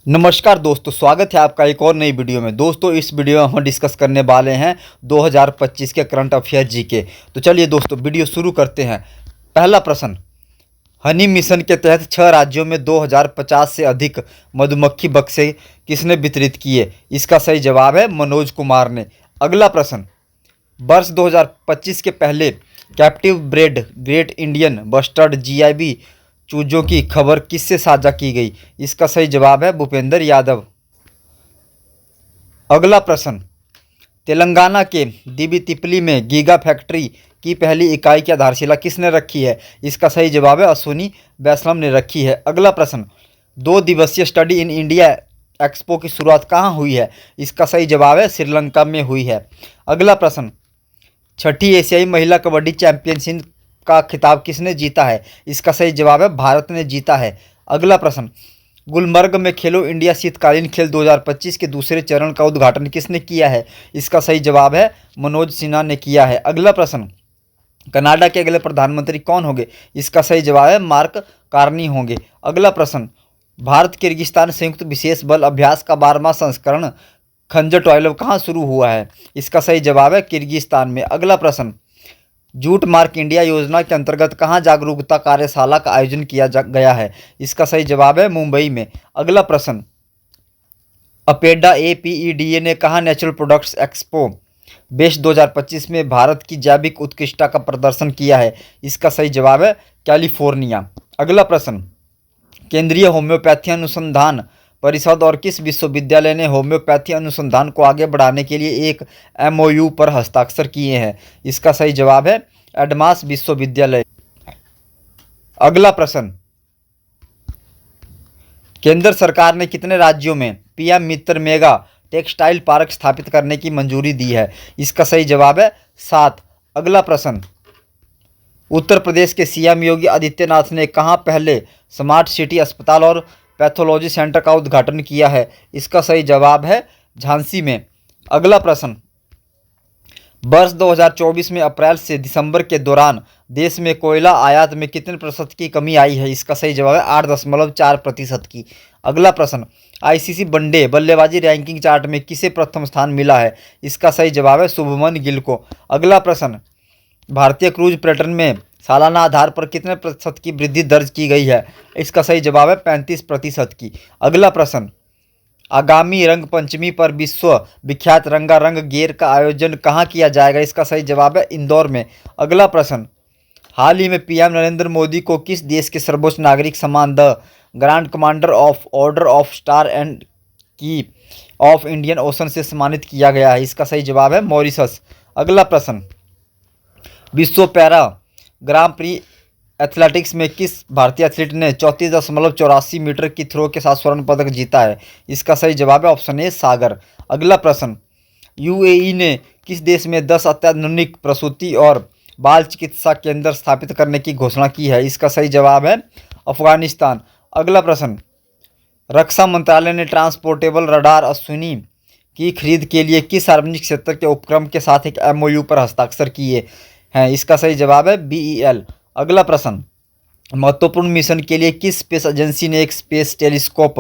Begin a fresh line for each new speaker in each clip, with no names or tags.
नमस्कार दोस्तों, स्वागत है आपका एक और नई वीडियो में। दोस्तों, इस वीडियो में हम डिस्कस करने वाले हैं 2025 के करंट अफेयर जीके। तो चलिए दोस्तों, वीडियो शुरू करते हैं। पहला प्रश्न, हनी मिशन के तहत 6 राज्यों में 2050 से अधिक मधुमक्खी बक्से किसने वितरित किए? इसका सही जवाब है मनोज कुमार ने। अगला प्रश्न, वर्ष 2025 के पहले captive bred great Indian bustard GIB चूजों की खबर किससे साझा की गई? इसका सही जवाब है भूपेंद्र यादव। अगला प्रश्न, तेलंगाना के दिबितिपली में गीगा फैक्ट्री की पहली इकाई की आधारशिला किसने रखी है? इसका सही जवाब है अश्विनी वैष्णव ने रखी है। अगला प्रश्न, 2 दिवसीय स्टडी इन इंडिया एक्सपो की शुरुआत कहाँ हुई है? इसका सही जवाब है श्रीलंका में हुई है। अगला प्रश्न, छठी एशियाई महिला कबड्डी चैंपियनशिप का खिताब किसने जीता है? इसका सही जवाब है भारत ने जीता है। अगला प्रश्न, गुलमर्ग में खेलो इंडिया शीतकालीन खेल 2025 के दूसरे चरण का उद्घाटन किसने किया है? इसका सही जवाब है मनोज सिन्हा ने किया है। अगला प्रश्न, कनाडा के अगले प्रधानमंत्री कौन होंगे? इसका सही जवाब है मार्क कार्नी होंगे। अगला प्रश्न, भारत किर्गिस्तान संयुक्त विशेष बल अभ्यास का 12वां संस्करण खंजर 12 कहाँ शुरू हुआ है? इसका सही जवाब है किर्गिस्तान में। अगला प्रश्न, जूट मार्क इंडिया योजना के अंतर्गत कहाँ जागरूकता कार्यशाला का आयोजन किया गया है? इसका सही जवाब है मुंबई में। अगला प्रश्न, अपेडा एपीईडीए ने कहाँ नेचुरल प्रोडक्ट्स एक्सपो बेस्ट 2025 में भारत की जैविक उत्कृष्टता का प्रदर्शन किया है? इसका सही जवाब है कैलिफोर्निया। अगला प्रश्न, केंद्रीय होम्योपैथी अनुसंधान परिषद और किस विश्वविद्यालय ने होम्योपैथी अनुसंधान को आगे बढ़ाने के लिए एक एमओयू पर हस्ताक्षर किए हैं? इसका सही जवाब है एडमास विश्वविद्यालय। अगला प्रश्न, केंद्र सरकार ने कितने राज्यों में पीएम मित्र मेगा टेक्सटाइल पार्क स्थापित करने की मंजूरी दी है? इसका सही जवाब है 7। अगला प्रश्न, उत्तर प्रदेश के सीएम योगी आदित्यनाथ ने कहाँ पहले स्मार्ट सिटी अस्पताल और पैथोलॉजी सेंटर का उद्घाटन किया है? इसका सही जवाब है झांसी में। अगला प्रश्न, वर्ष 2024 में अप्रैल से दिसंबर के दौरान देश में कोयला आयात में कितने प्रतिशत की कमी आई है? इसका सही जवाब है 8.4% की। अगला प्रश्न, आईसीसी वनडे बल्लेबाजी रैंकिंग चार्ट में किसे प्रथम स्थान मिला है? इसका सही जवाब है शुभमन गिल को। अगला प्रश्न, भारतीय क्रूज पर्यटन में सालाना आधार पर कितने प्रतिशत की वृद्धि दर्ज की गई है? इसका सही जवाब है 35% की। अगला प्रश्न, आगामी रंग पंचमी पर विश्व विख्यात रंगारंग गेर का आयोजन कहाँ किया जाएगा? इसका सही जवाब है इंदौर में। अगला प्रश्न, हाल ही में पीएम नरेंद्र मोदी को किस देश के सर्वोच्च नागरिक सम्मान the grand commander of order of star and की ऑफ इंडियन ओशन से सम्मानित किया गया है? इसका सही जवाब है मॉरिशस। अगला प्रश्न, विश्व पैरा ग्रां प्री एथलेटिक्स में किस भारतीय एथलीट ने 34.84 मीटर की थ्रो के साथ स्वर्ण पदक जीता है? इसका सही जवाब है ऑप्शन ए सागर। अगला प्रश्न, यूएई ने किस देश में 10 अत्याधुनिक प्रसूति और बाल चिकित्सा केंद्र स्थापित करने की घोषणा की है? इसका सही जवाब है अफगानिस्तान। अगला प्रश्न, रक्षा मंत्रालय ने ट्रांसपोर्टेबल रडार अश्विनी की खरीद के लिए किस सार्वजनिक क्षेत्र के उपक्रम के साथ एक एमओयू पर हस्ताक्षर किए हैं? इसका सही जवाब है बीईएल। अगला प्रश्न, महत्वपूर्ण मिशन के लिए किस स्पेस एजेंसी ने एक स्पेस टेलीस्कोप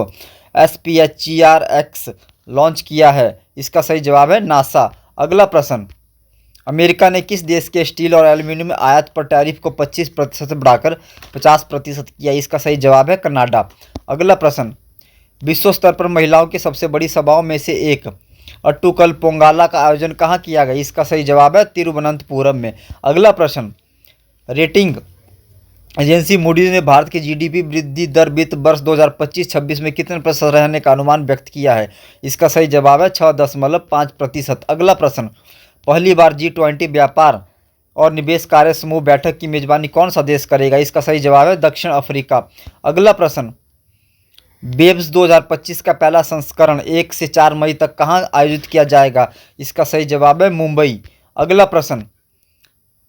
SPHERX लॉन्च किया है? इसका सही जवाब है नासा। अगला प्रश्न, अमेरिका ने किस देश के स्टील और एल्यूमिनियम आयात पर टैरिफ को 25% से बढ़ाकर 50% किया? इसका सही जवाब है कनाडा। अगला प्रश्न, विश्व स्तर पर महिलाओं की सबसे बड़ी सभाओं में से एक अट्टुकल पोंगाला का आयोजन कहाँ किया गया? इसका सही जवाब है तिरुवनंतपुरम में। अगला प्रश्न, रेटिंग एजेंसी मूडीज ने भारत की जीडीपी वृद्धि दर वित्त वर्ष 2025-26 में कितने प्रतिशत रहने का अनुमान व्यक्त किया है? इसका सही जवाब है 6.5%। अगला प्रश्न, पहली बार G20 व्यापार और निवेश कार्य समूह बैठक की मेजबानी कौन सा देश करेगा? इसका सही जवाब है दक्षिण अफ्रीका। अगला प्रश्न, बेब्स 2025 का पहला संस्करण 1 से 4 मई तक कहाँ आयोजित किया जाएगा? इसका सही जवाब है मुंबई। अगला प्रश्न,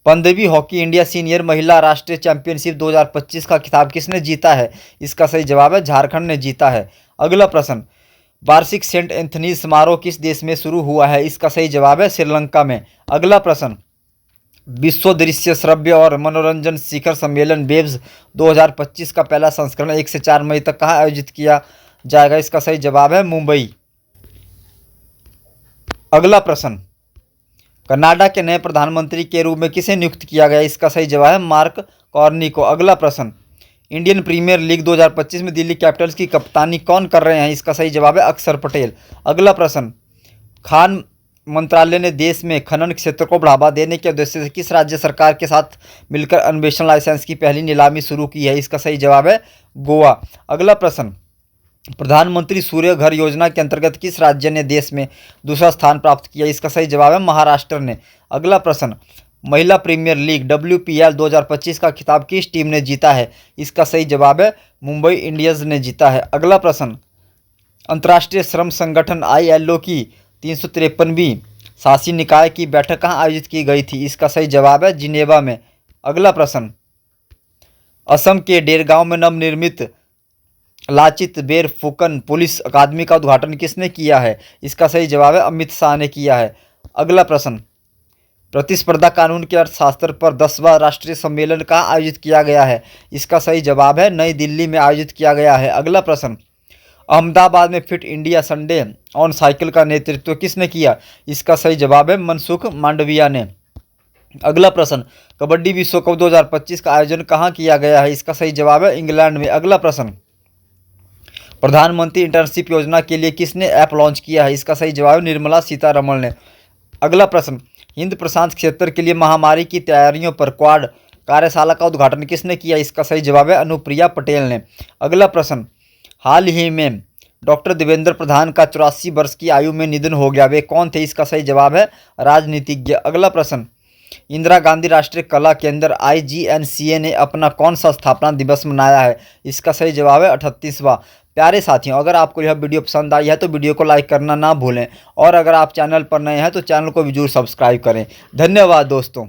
15वीं हॉकी इंडिया सीनियर महिला राष्ट्रीय चैंपियनशिप 2025 का खिताब किसने जीता है? इसका सही जवाब है झारखंड ने जीता है। अगला प्रश्न, वार्षिक सेंट एंथनी समारोह किस देश में शुरू हुआ है? इसका सही जवाब है श्रीलंका में। अगला प्रश्न, विश्व दृश्य श्रव्य और मनोरंजन शिखर सम्मेलन वेव्स 2025 का पहला संस्करण 1 से 4 मई तक कहाँ आयोजित किया जाएगा? इसका सही जवाब है मुंबई। अगला प्रश्न, कनाडा के नए प्रधानमंत्री के रूप में किसे नियुक्त किया गया? इसका सही जवाब है मार्क कार्नी को। अगला प्रश्न, इंडियन प्रीमियर लीग 2025 में दिल्ली कैपिटल्स की कप्तानी कौन कर रहे हैं? इसका सही जवाब है अक्षर पटेल। अगला प्रश्न, खान मंत्रालय ने देश में खनन क्षेत्र को बढ़ावा देने के उद्देश्य से किस राज्य सरकार के साथ मिलकर अन्वेषण लाइसेंस की पहली नीलामी शुरू की है? इसका सही जवाब है गोवा। अगला प्रश्न, प्रधानमंत्री सूर्य घर योजना के अंतर्गत किस राज्य ने देश में दूसरा स्थान प्राप्त किया? इसका सही जवाब है महाराष्ट्र ने। अगला प्रश्न, महिला प्रीमियर लीग WPL 2025 का खिताब किस टीम ने जीता है? इसका सही जवाब है मुंबई इंडियंस ने जीता है। अगला प्रश्न, अंतर्राष्ट्रीय श्रम संगठन ILO की 353वीं शासी निकाय की बैठक कहाँ आयोजित की गई थी? इसका सही जवाब है जिनेवा में। अगला प्रश्न, असम के डेरगांव में नवनिर्मित लाचित बेरफुकन पुलिस अकादमी का उद्घाटन किसने किया है? इसका सही जवाब है अमित शाह ने किया है। अगला प्रश्न, प्रतिस्पर्धा कानून के अर्थशास्त्र पर 10वां राष्ट्रीय सम्मेलन कहाँ आयोजित किया गया है? इसका सही जवाब है नई दिल्ली में आयोजित किया गया है। अगला प्रश्न, अहमदाबाद में fit India Sunday on cycle का नेतृत्व किसने किया? इसका सही जवाब है मनसुख मांडविया ने। अगला प्रश्न, कबड्डी विश्व कप 2025 का आयोजन कहाँ किया गया है? इसका सही जवाब है इंग्लैंड में। अगला प्रश्न, प्रधानमंत्री इंटर्नशिप योजना के लिए किसने ऐप लॉन्च किया है? इसका सही जवाब है निर्मला सीतारमण ने। अगला प्रश्न, हिंद प्रशांत क्षेत्र के लिए महामारी की तैयारियों पर क्वाड कार्यशाला का उद्घाटन किसने किया? इसका सही जवाब है अनुप्रिया पटेल ने। अगला प्रश्न, हाल ही में डॉक्टर देवेंद्र प्रधान का 84 वर्ष की आयु में निधन हो गया, वे कौन थे? इसका सही जवाब है राजनीतिज्ञ। अगला प्रश्न, इंदिरा गांधी राष्ट्रीय कला केंद्र IGNCA ने अपना कौन सा स्थापना दिवस मनाया है? इसका सही जवाब है 38वां। प्यारे साथियों, अगर आपको यह वीडियो पसंद आई है तो वीडियो को लाइक करना ना भूलें और अगर आप चैनल पर नए हैं तो चैनल को भी जरूर सब्सक्राइब करें। धन्यवाद दोस्तों।